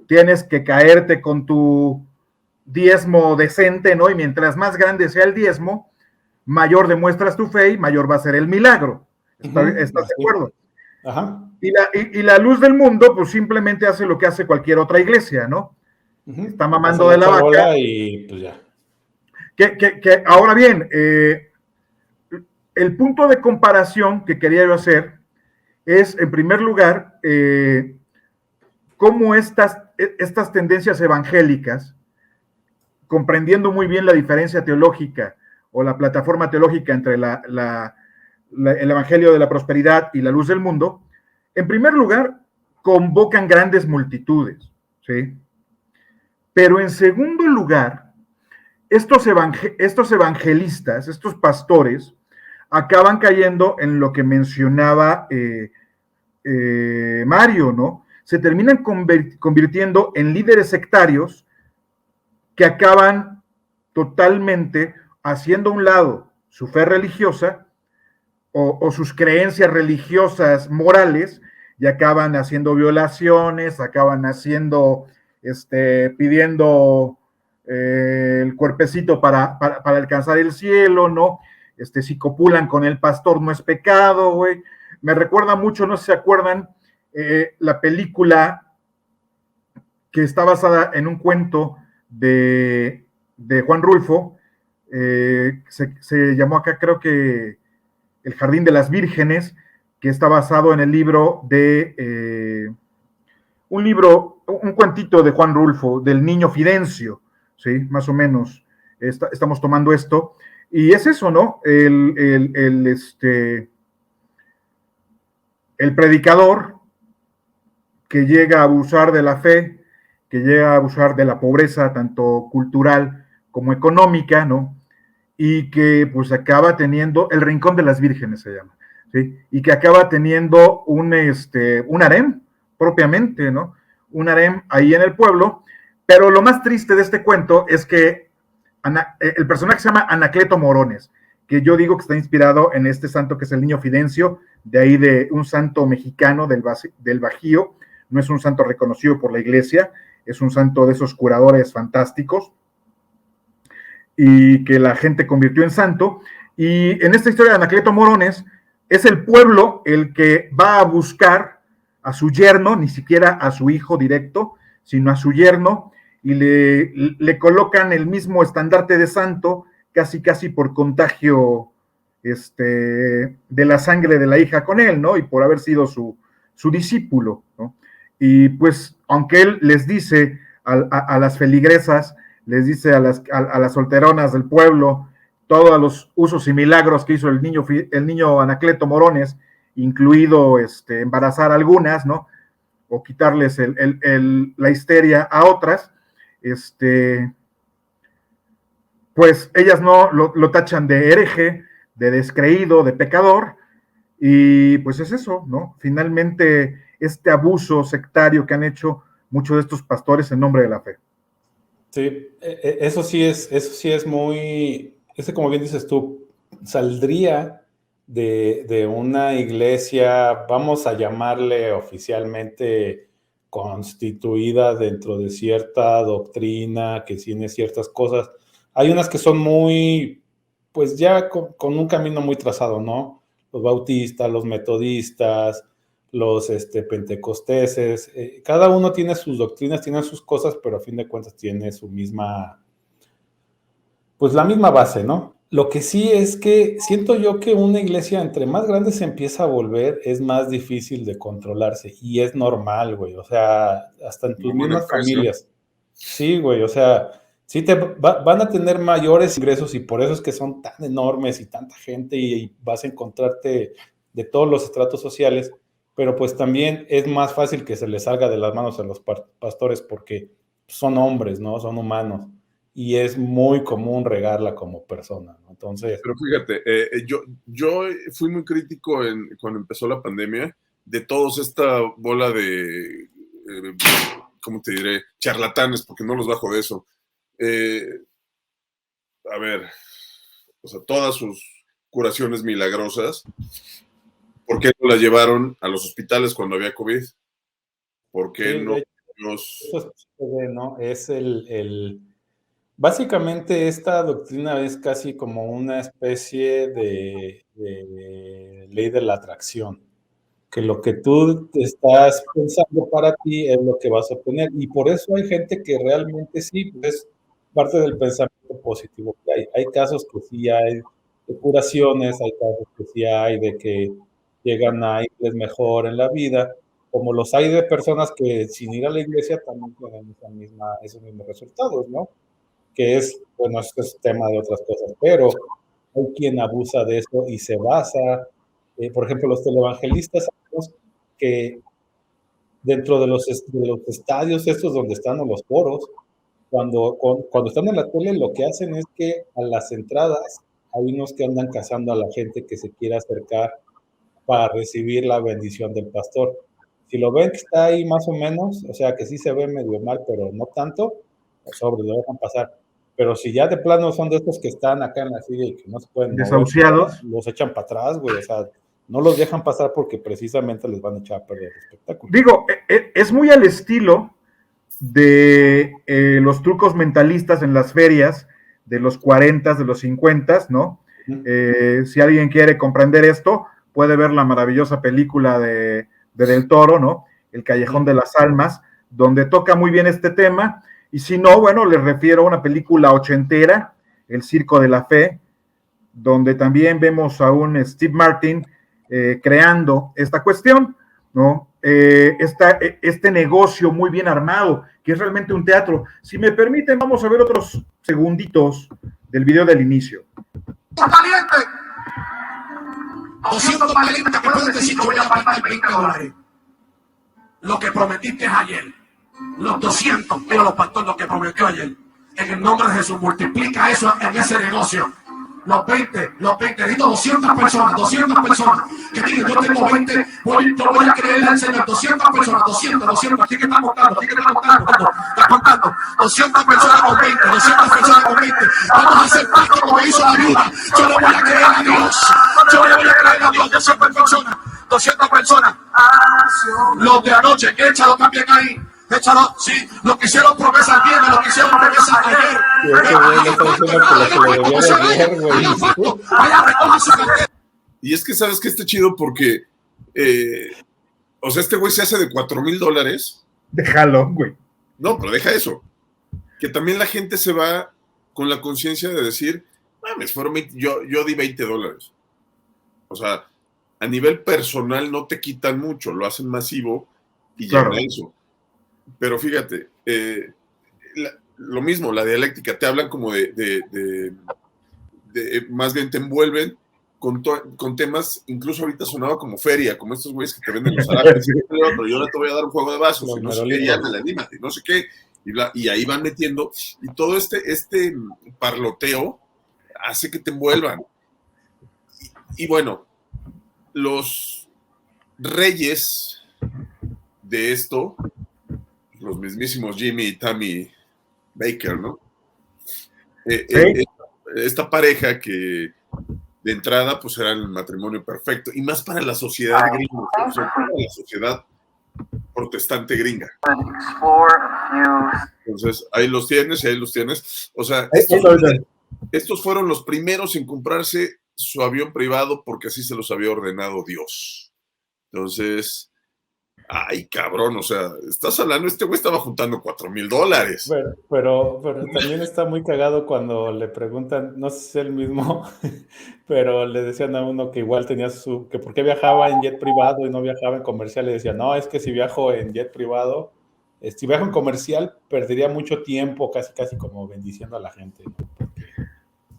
tienes que caerte con tu diezmo decente, ¿no? Y mientras más grande sea el diezmo, mayor demuestras tu fe y mayor va a ser el milagro. ¿Estás de acuerdo? Ajá. Y la Luz del Mundo, pues simplemente hace lo que hace cualquier otra iglesia, ¿no? Está mamando de la vaca. Y pues ya. Que ahora bien, el punto de comparación que quería yo hacer es, en primer lugar, cómo estas tendencias evangélicas, comprendiendo muy bien la diferencia teológica o la plataforma teológica entre el Evangelio de la Prosperidad y la Luz del Mundo, en primer lugar, convocan grandes multitudes, ¿sí? Pero en segundo lugar, estos evangelistas, estos pastores, acaban cayendo en lo que mencionaba Mario, ¿no? Se terminan convirtiendo en líderes sectarios que acaban totalmente haciendo a un lado su fe religiosa o sus creencias religiosas morales, y acaban haciendo violaciones, acaban haciendo, pidiendo el cuerpecito para alcanzar el cielo, ¿no? Si copulan con el pastor no es pecado, güey. Me recuerda mucho, no sé si se acuerdan, la película que está basada en un cuento de Juan Rulfo, se llamó acá, creo que El Jardín de las Vírgenes, que está basado en el libro de un cuentito de Juan Rulfo, del niño Fidencio, ¿sí? Más o menos, estamos tomando esto, y es eso, ¿no? El predicador que llega a abusar de la fe, que llega a abusar de la pobreza, tanto cultural como económica, ¿no? Y que pues acaba teniendo, el Rincón de las Vírgenes se llama, ¿sí? Y que acaba teniendo un harem propiamente, ¿no? Un harem ahí en el pueblo, pero lo más triste de este cuento es que el personaje se llama Anacleto Morones, que yo digo que está inspirado en este santo que es el niño Fidencio, de ahí de un santo mexicano del Bajío. No es un santo reconocido por la iglesia, es un santo de esos curadores fantásticos, y que la gente convirtió en santo. Y en esta historia de Anacleto Morones, es el pueblo el que va a buscar a su yerno, ni siquiera a su hijo directo, sino a su yerno, y le colocan el mismo estandarte de santo, casi por contagio de la sangre de la hija con él, ¿no? Y por haber sido su discípulo, ¿no? Y pues, aunque él les dice a las feligresas, les dice a las solteronas del pueblo todos los usos y milagros que hizo el niño Anacleto Morones, incluido embarazar a algunas, ¿no? O quitarles la histeria a otras, pues ellas no lo tachan de hereje, de descreído, de pecador, y pues es eso, ¿no? Finalmente, este abuso sectario que han hecho muchos de estos pastores en nombre de la fe. Sí, eso sí es muy, como bien dices tú, saldría de una iglesia, vamos a llamarle oficialmente constituida dentro de cierta doctrina, que tiene ciertas cosas. Hay unas que son muy, pues ya con un camino muy trazado, ¿no? Los bautistas, los metodistas, los pentecosteses, cada uno tiene sus doctrinas, tiene sus cosas, pero a fin de cuentas tiene su misma, pues la misma base, ¿no? Lo que sí es que siento yo que una iglesia entre más grande se empieza a volver, es más difícil de controlarse, y es normal, güey, o sea, hasta en tus mismas familias. Sí, güey, o sea, sí van a tener mayores ingresos, y por eso es que son tan enormes y tanta gente, y vas a encontrarte de todos los estratos sociales, pero pues también es más fácil que se les salga de las manos a los pastores porque son hombres, ¿no? Son humanos, y es muy común regarla como persona, ¿no? Entonces... Pero fíjate, yo fui muy crítico cuando empezó la pandemia de todos esta bola de, ¿cómo te diré? Charlatanes, porque no los bajo de eso. A ver, o sea, todas sus curaciones milagrosas, ¿por qué no las llevaron a los hospitales cuando había COVID? ¿Por qué Sí, no? ¿no? Es básicamente esta doctrina es casi como una especie de ley de la atracción, que lo que tú estás pensando para ti es lo que vas a obtener, y por eso hay gente que realmente sí, pues es parte del pensamiento positivo que hay. Hay casos que sí hay de curaciones, hay casos que sí hay de que llegan a irles mejor en la vida, como los hay de personas que sin ir a la iglesia también tienen esos mismos resultados, ¿no? Que es, bueno, esto es tema de otras cosas, pero hay quien abusa de eso y se basa, por ejemplo, los televangelistas, sabemos que dentro de los estadios estos donde están o los foros, cuando están en la tele, lo que hacen es que a las entradas hay unos que andan cazando a la gente que se quiera acercar para recibir la bendición del pastor. Si lo ven que está ahí más o menos, o sea que sí se ve medio mal, pero no tanto, pues sobre, lo dejan pasar. Pero si ya de plano son de estos que están acá en la silla y que no se pueden desahuciados, mover, los echan para atrás, güey, o sea, no los dejan pasar porque precisamente les van a echar a perder el espectáculo. Digo, es muy al estilo de los trucos mentalistas en las ferias de los 40, de los 50, ¿no? Si alguien quiere comprender esto, puede ver la maravillosa película de Del Toro, ¿no? El Callejón de las Almas, donde toca muy bien este tema, y si no, bueno, les refiero a una película ochentera, El Circo de la Fe, donde también vemos a un Steve Martin creando esta cuestión, ¿no? Este negocio muy bien armado, que es realmente un teatro. Si me permiten, vamos a ver otros segunditos del video del inicio. ¡Valiente! 200 valientes que pueden decir que voy a pagar $20. Lo que prometiste ayer, los 200, pero los pastores, lo que prometió ayer. En el nombre de Jesús, multiplica eso en ese negocio. Los 20, necesito 200 personas que digan, yo tengo 20, yo voy a creerle al Señor, 200 personas, 200, aquí que está contando, está contando, 200 personas con 20, 200 personas con 20, vamos a hacer pacto como hizo la viuda, yo le voy a creer a Dios, 200 personas, los de anoche, échalo también ahí. Échalo, sí, lo que hicieron promesas viernes, lo que hicieron promesas ayer. Y es que sabes que está chido porque, o sea, este güey se hace de $4,000. Déjalo, güey. No, pero deja eso. Que también la gente se va con la conciencia de decir, mames, fueron 20, yo di $20. O sea, a nivel personal no te quitan mucho, lo hacen masivo y claro. Llega a eso. Pero fíjate, lo mismo, la dialéctica, te hablan como de más bien te envuelven con temas, incluso ahorita sonaba como feria, como estos güeyes que te venden los árabes, pero yo no te voy a dar un juego de vasos, no sé qué, ya, anímate, no sé qué, y ahí van metiendo, y todo este parloteo hace que te envuelvan. Y bueno, los reyes de esto, los mismísimos Jimmy y Tammy Baker, ¿no? ¿Sí? Esta pareja que de entrada pues era el matrimonio perfecto, y más para la sociedad gringa, o sea, para la sociedad protestante gringa. Entonces, ahí los tienes, o sea, estos fueron los primeros en comprarse su avión privado porque así se los había ordenado Dios. Entonces, ay, cabrón, o sea, estás hablando, este güey estaba juntando $4,000. Pero también está muy cagado cuando le preguntan, no sé si es el mismo, pero le decían a uno que igual tenía que por qué viajaba en jet privado y no viajaba en comercial, le decía, no, es que si viajo en jet privado, si viajo en comercial, perdería mucho tiempo, casi como bendiciendo a la gente, ¿no?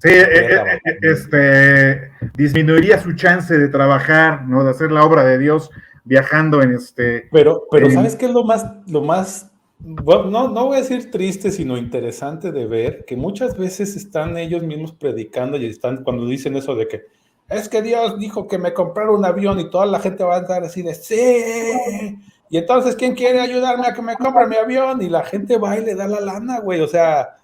Sí, disminuiría su chance de trabajar, ¿no? De hacer la obra de Dios viajando en Pero ¿sabes qué es lo más bueno, no voy a decir triste, sino interesante de ver? Que muchas veces están ellos mismos predicando y están cuando dicen eso de que es que Dios dijo que me comprara un avión y toda la gente va a estar así de sí, y entonces ¿quién quiere ayudarme a que me compre mi avión? Y la gente va y le da la lana, güey, o sea,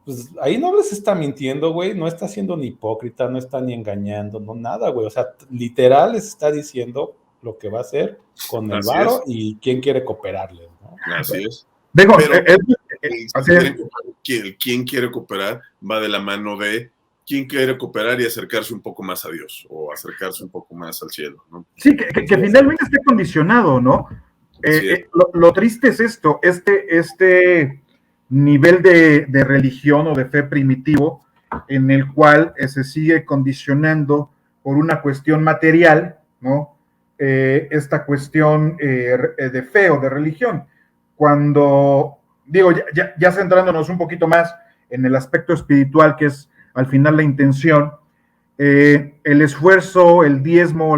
pues ahí no les está mintiendo, güey, no está siendo ni hipócrita, no está ni engañando, no nada, güey, o sea, literal les está diciendo lo que va a hacer con el varo y quién quiere cooperarle, ¿no? Así es. Pero quien quiere cooperar va de la mano de quien quiere cooperar y acercarse un poco más a Dios o acercarse un poco más al cielo, ¿no? Sí, que finalmente esté condicionado, ¿no? Lo triste es esto, este nivel de religión o de fe primitivo en el cual se sigue condicionando por una cuestión material, ¿no? esta cuestión de fe o de religión. Cuando, digo, ya centrándonos un poquito más en el aspecto espiritual, que es al final la intención, el esfuerzo, el diezmo,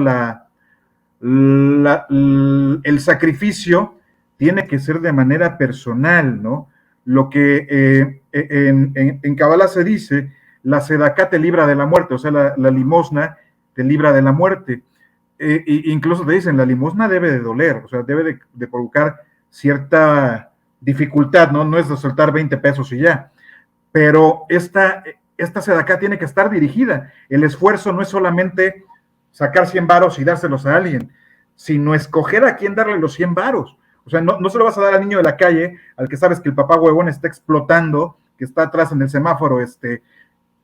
el sacrificio tiene que ser de manera personal, ¿no? Lo que en Kabbalah se dice, la sedaká te libra de la muerte, o sea, la limosna te libra de la muerte. Incluso te dicen, la limosna debe de doler, o sea, debe de provocar cierta dificultad, ¿no? No es de soltar 20 pesos y ya, pero esta sedaká tiene que estar dirigida. El esfuerzo no es solamente sacar 100 varos y dárselos a alguien, sino escoger a quién darle los 100 varos. O sea, no se lo vas a dar al niño de la calle, al que sabes que el papá huevón está explotando, que está atrás en el semáforo,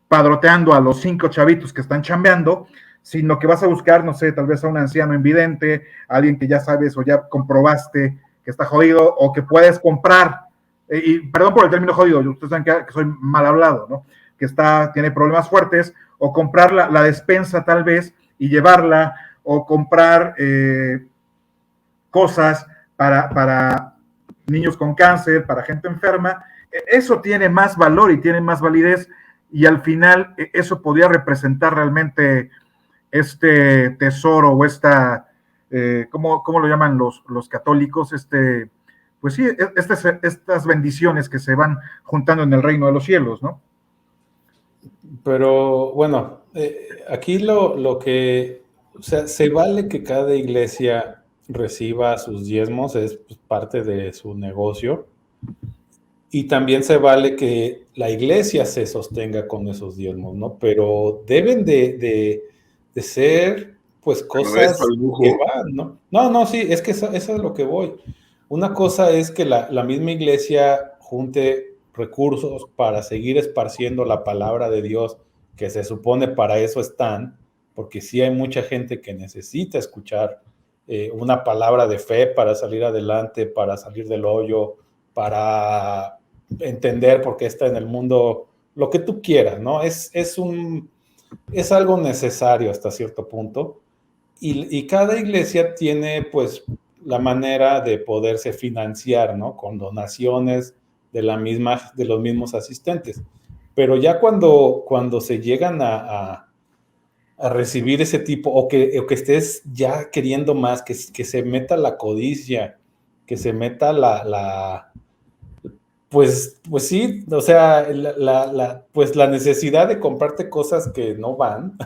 padroteando a los 5 chavitos que están chambeando, sino que vas a buscar, no sé, tal vez a un anciano invidente, a alguien que ya sabes o ya comprobaste que está jodido, o que puedes comprar, y perdón por el término jodido, ustedes saben que soy mal hablado, ¿no? Que tiene problemas fuertes, o comprar la despensa tal vez, y llevarla, o comprar cosas para niños con cáncer, para gente enferma. Eso tiene más valor y tiene más validez, y al final eso podría representar realmente este tesoro o ¿cómo lo llaman los católicos? Pues sí, estas bendiciones que se van juntando en el reino de los cielos, ¿no? Pero bueno, aquí lo que, o sea, se vale que cada iglesia reciba sus diezmos, es pues, parte de su negocio, y también se vale que la iglesia se sostenga con esos diezmos, ¿no? Pero deben de ser, pues, cosas que van, ¿no? No, sí, es que eso es lo que voy. Una cosa es que la misma iglesia junte recursos para seguir esparciendo la palabra de Dios, que se supone para eso están, porque sí hay mucha gente que necesita escuchar una palabra de fe para salir adelante, para salir del hoyo, para entender por qué está en el mundo, lo que tú quieras, ¿no? Es algo necesario hasta cierto punto, y cada iglesia tiene, pues, la manera de poderse financiar, ¿no? Con donaciones de los mismos asistentes. Pero ya cuando se llegan a recibir ese tipo, o que estés ya queriendo más, que se meta la codicia, que se meta pues sí, o sea, pues la necesidad de comprarte cosas que no van,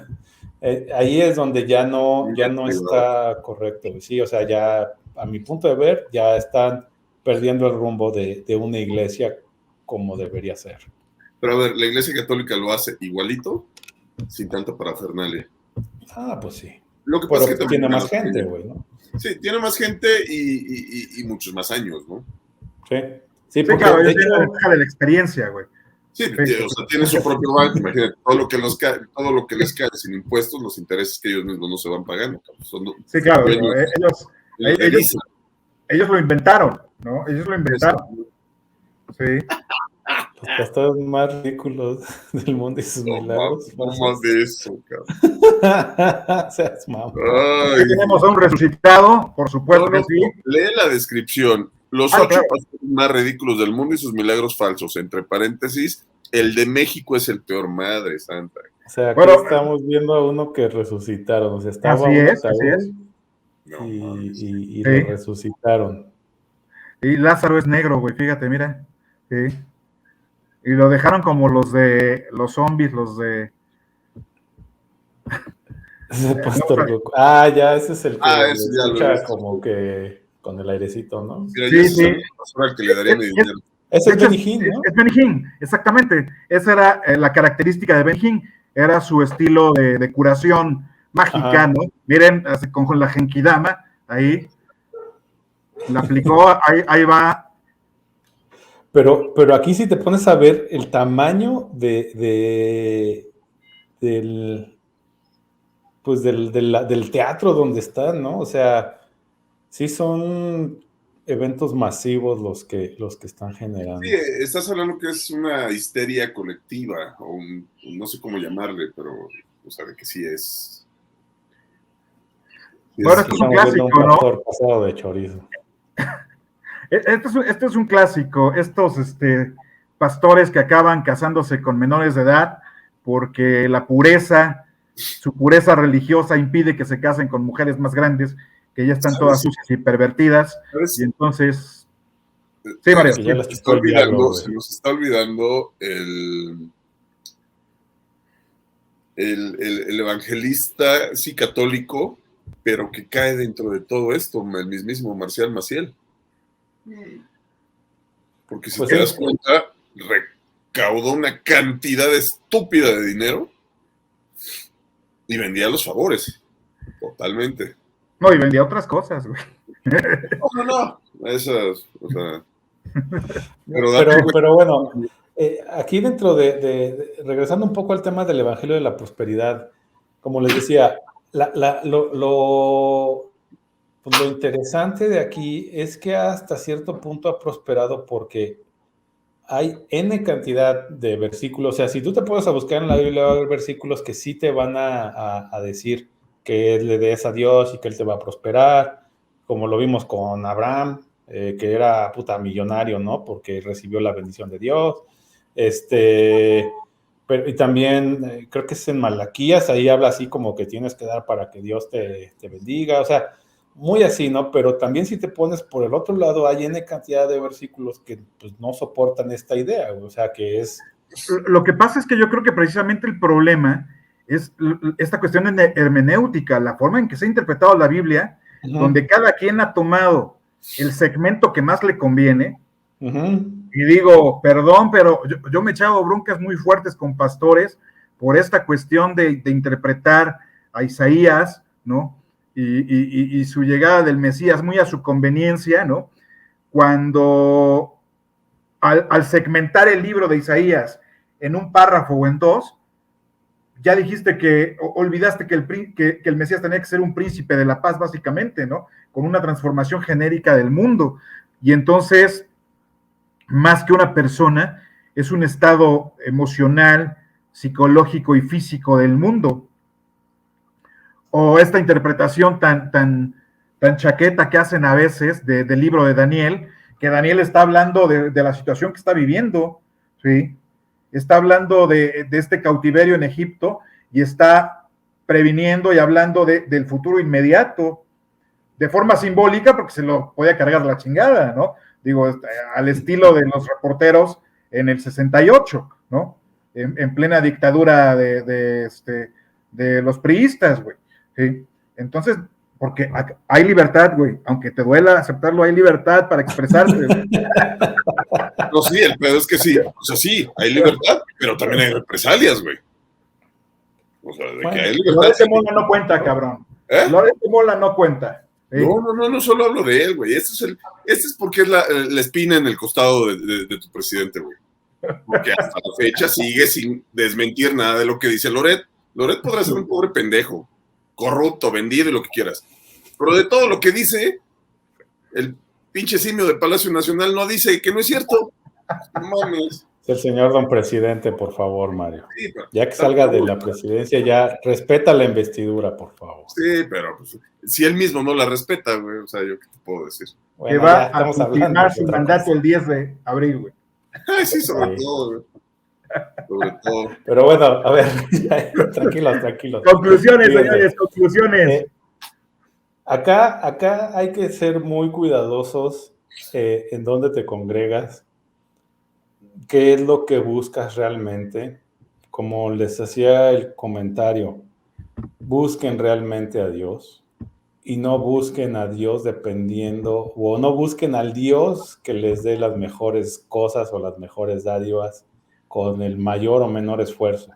ahí es donde ya no está correcto. Sí, o sea, ya a mi punto de ver, ya están perdiendo el rumbo de una iglesia como debería ser. Pero a ver, la iglesia católica lo hace igualito, sin tanta parafernalia. Pues sí. Lo que pasa es que tiene más gente, güey, ¿no? Sí, tiene más gente y muchos más años, ¿no? Sí, porque claro, de hecho, de la experiencia, güey. Sí, o sea, tiene su propio banco, imagínate, todo lo que les cae sin impuestos, los intereses que ellos mismos no se van pagando. Sí, claro, ellos lo inventaron, ¿no? Ellos lo inventaron. Sí. Los pastores más ridículos del mundo y sus milagros. No más de eso, cabrón. Seas mamón. Tenemos a un resucitado, por supuesto que sí. Lee la descripción. Los 8 pastores más ridículos del mundo y sus milagros falsos. Entre paréntesis, el de México es el peor, madre santa. O sea, aquí estamos viendo a uno que resucitaron. O sea, estaba así es. Y lo resucitaron. Y Lázaro es negro, güey, fíjate, mira. Sí. Y lo dejaron como los de los zombies, los de... Pastor Goku. Ya, ese es el que ese ya escucha como que con el airecito, ¿no? Sí. Que le daría mi dinero. Es el Benny Hinn, ¿no? Es Benny Hinn, exactamente. Esa era la característica de Benny Hinn, era su estilo de curación mágica, ¿no? Miren, con la Genkidama, ahí, la aplicó, ahí va. Pero aquí si te pones a ver el tamaño del teatro donde están, ¿no? O sea, sí son eventos masivos los que están generando. Sí, estás hablando que es una histeria colectiva, o no sé cómo llamarle, pero, o sea, de que sí es. Bueno, esto es un clásico, ¿no? Pasado de chorizo. Este es un clásico. Estos pastores que acaban casándose con menores de edad porque su pureza religiosa impide que se casen con mujeres más grandes que ya están todas sucias y pervertidas. Y entonces... Sí, Mario. Se nos está olvidando el evangelista, sí, católico, pero que cae dentro de todo esto, el mismísimo Marcial Maciel. Porque si te das cuenta, recaudó una cantidad estúpida de dinero y vendía los favores, totalmente. No, y vendía otras cosas, güey. No. Esas, o sea... Pero bueno, aquí dentro regresando un poco al tema del Evangelio de la Prosperidad, como les decía, lo interesante de aquí es que hasta cierto punto ha prosperado porque hay N cantidad de versículos. O sea, si tú te puedes a buscar en la Biblia, va a haber versículos que sí te van a decir que le des a Dios y que Él te va a prosperar, como lo vimos con Abraham, que era millonario, ¿no? Porque recibió la bendición de Dios. Y también creo que es en Malaquías, ahí habla así como que tienes que dar para que Dios te bendiga, o sea, muy así, ¿no? Pero también si te pones por el otro lado, hay N cantidad de versículos que pues, no soportan esta idea, o sea, que es... Lo que pasa es que yo creo que precisamente el problema es esta cuestión de hermenéutica, la forma en que se ha interpretado la Biblia, donde cada quien ha tomado el segmento que más le conviene, y digo, perdón, pero yo me he echado broncas muy fuertes con pastores por esta cuestión de interpretar a Isaías, ¿no? Y su llegada del Mesías muy a su conveniencia, ¿no? Cuando al segmentar el libro de Isaías en un párrafo o en dos, ya dijiste olvidaste que el Mesías tenía que ser un príncipe de la paz, básicamente, ¿no? Con una transformación genérica del mundo. Y entonces, más que una persona, es un estado emocional, psicológico y físico del mundo. O esta interpretación tan chaqueta que hacen a veces del libro de Daniel, que Daniel está hablando de la situación que está viviendo, ¿sí? Está hablando de este cautiverio en Egipto y está previniendo y hablando del futuro inmediato, de forma simbólica, porque se lo podía cargar la chingada, ¿no? Digo, al estilo de los reporteros en el 68, ¿no? En plena dictadura de los priistas, güey. ¿Sí? Entonces, porque hay libertad, güey, aunque te duela aceptarlo, hay libertad para expresarse. No, sí, el pedo es que sí, o sea, sí, hay libertad, pero también hay represalias, güey. O sea, de que hay libertad. Loret de Mola no cuenta, cabrón. Loret de Mola no cuenta. ¿Sí? No solo hablo de él, güey. Este es porque es la espina en el costado de tu presidente, güey. Porque hasta la fecha sigue sin desmentir nada de lo que dice Loret. Loret podrá ser un pobre pendejo, corrupto, vendido y lo que quieras. Pero de todo lo que dice, el pinche simio del Palacio Nacional no dice que no es cierto. No mames. El señor don presidente, por favor, Mario. Sí, ya que salga de la presidencia, ya respeta la investidura, por favor. Sí, pero pues, si él mismo no la respeta, güey, o sea, ¿yo qué te puedo decir? Bueno, que va a confirmar su mandato el 10 de abril, güey. Ay, sí, sobre todo, güey. Sobre todo. Pero bueno, a ver, tranquilos. Conclusiones, señores, conclusiones. Acá hay que ser muy cuidadosos en dónde te congregas, qué es lo que buscas realmente. Como les hacía el comentario, busquen realmente a Dios y no busquen a Dios dependiendo, o no busquen al Dios que les dé las mejores cosas o las mejores dádivas con el mayor o menor esfuerzo.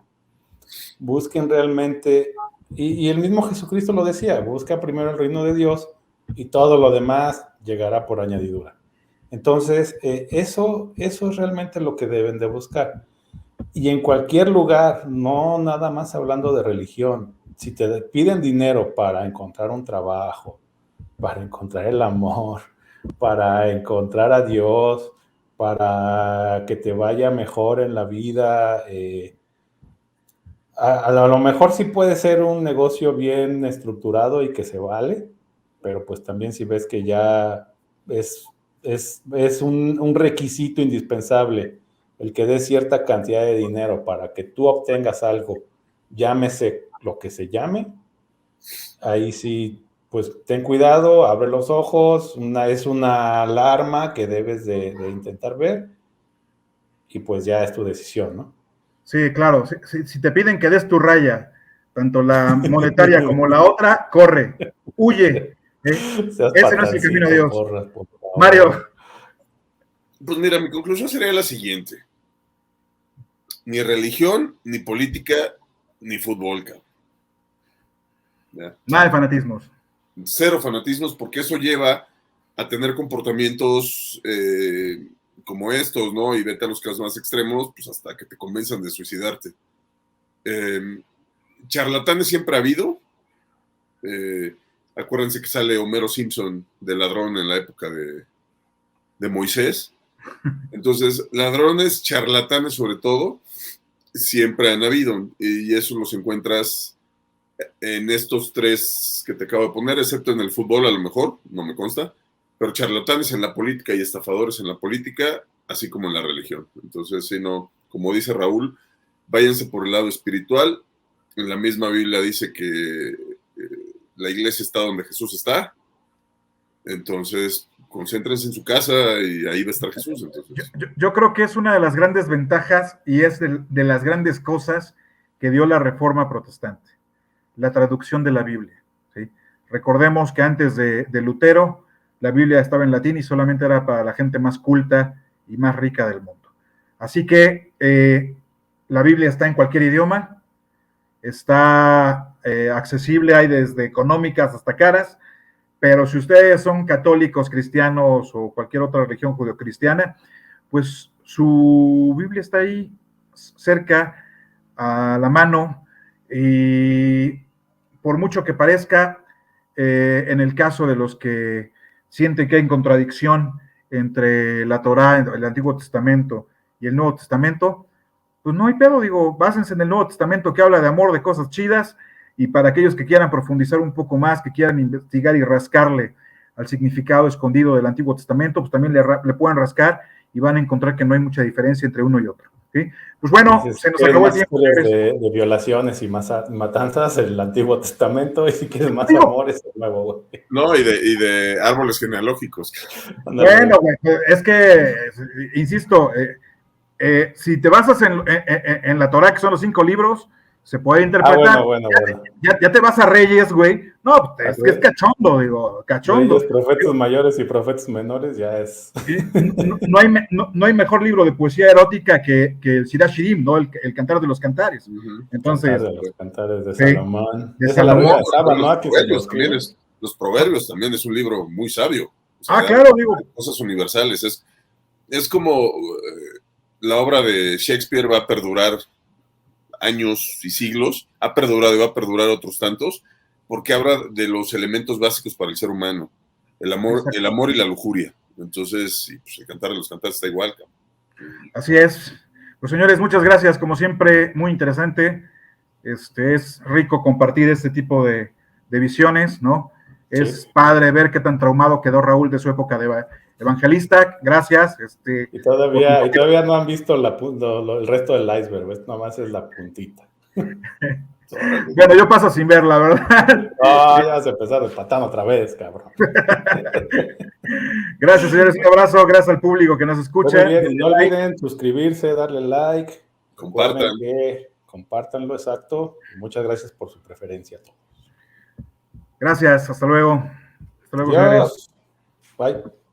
Busquen realmente, y el mismo Jesucristo lo decía, busca primero el reino de Dios y todo lo demás llegará por añadidura. Entonces, eso es realmente lo que deben de buscar. Y en cualquier lugar, no nada más hablando de religión, si te piden dinero para encontrar un trabajo, para encontrar el amor, para encontrar a Dios, para que te vaya mejor en la vida, a lo mejor sí puede ser un negocio bien estructurado y que se vale, pero pues también si ves que ya es un requisito indispensable el que des cierta cantidad de dinero para que tú obtengas algo, llámese lo que se llame, ahí sí, pues ten cuidado, abre los ojos, es una alarma que debes de intentar ver y pues ya es tu decisión, ¿no? Sí, claro. Si te piden que des tu raya, tanto la monetaria como la otra, corre, huye. Ese no es el camino a Dios. Porras, por favor. Mario. Pues mira, mi conclusión sería la siguiente. Ni religión, ni política, ni fútbol, cabrón. ¿Ya? Nada de fanatismos. Cero fanatismos, porque eso lleva a tener comportamientos como estos, ¿no? Y vete a los casos más extremos, pues hasta que te convenzan de suicidarte. Charlatanes siempre ha habido. Acuérdense que sale Homero Simpson de ladrón en la época de Moisés. Entonces, ladrones, charlatanes sobre todo, siempre han habido, y eso los encuentras en estos tres que te acabo de poner, excepto en el fútbol a lo mejor, no me consta, pero charlatanes en la política y estafadores en la política, así como en la religión. Entonces, si no, como dice Raúl, váyanse por el lado espiritual. En la misma Biblia dice que la iglesia está donde Jesús está. Entonces, concéntrense en su casa y ahí va a estar Jesús. Entonces. Yo creo que es una de las grandes ventajas y es de las grandes cosas que dio la Reforma Protestante, la traducción de la Biblia. ¿Sí? Recordemos que antes de Lutero, la Biblia estaba en latín y solamente era para la gente más culta y más rica del mundo. Así que la Biblia está en cualquier idioma, está accesible, hay desde económicas hasta caras, pero si ustedes son católicos, cristianos o cualquier otra religión judeocristiana, pues su Biblia está ahí cerca, a la mano, y por mucho que parezca, en el caso de los que sienten que hay contradicción entre la Torá, el Antiguo Testamento y el Nuevo Testamento, pues no hay pedo, digo, básense en el Nuevo Testamento que habla de amor, de cosas chidas, y para aquellos que quieran profundizar un poco más, que quieran investigar y rascarle al significado escondido del Antiguo Testamento, pues también le puedan rascar y van a encontrar que no hay mucha diferencia entre uno y otro. ¿Sí? Pues bueno, se nos acabó el tiempo. De violaciones y matanzas el Antiguo Testamento, y si quieres más amor es el Nuevo, güey. No, y de árboles genealógicos. Bueno, güey, es que, insisto, si te basas en la Torá, que son los 5 libros, se puede interpretar. Bueno. Ya te vas a Reyes, güey. No, es que es cachondo, digo, cachondo. Reyes, profetas mayores y profetas menores, ya es. No hay mejor libro de poesía erótica que el Sirah Shirim, ¿no? El Cantar de los Cantares. Entonces. Los Cantares de Salomón. De Salomón. Los Proverbios también es un libro muy sabio. O sea, claro, digo. Cosas universales. Es como la obra de Shakespeare va a perdurar años y siglos, ha perdurado y va a perdurar otros tantos, porque habla de los elementos básicos para el ser humano, el amor y la lujuria. Entonces, pues, el Cantar de los Cantares está igual. Así es. Pues señores, muchas gracias, como siempre, muy interesante. Es rico compartir este tipo de visiones, ¿no? Es padre ver qué tan traumado quedó Raúl de su época de evangelista. Gracias. Y todavía no han visto el resto del iceberg, ¿ves? Nomás es la puntita. Bueno, yo paso sin ver, la verdad. Ya vas a empezar de patán otra vez, cabrón. Gracias, señores. Un abrazo. Gracias al público que nos escucha. Muy bien, y no olviden suscribirse, darle like. Compartan. Compártanlo, exacto. Y muchas gracias por su preferencia a todos. Gracias. Hasta luego. Hasta luego, señores. Bye.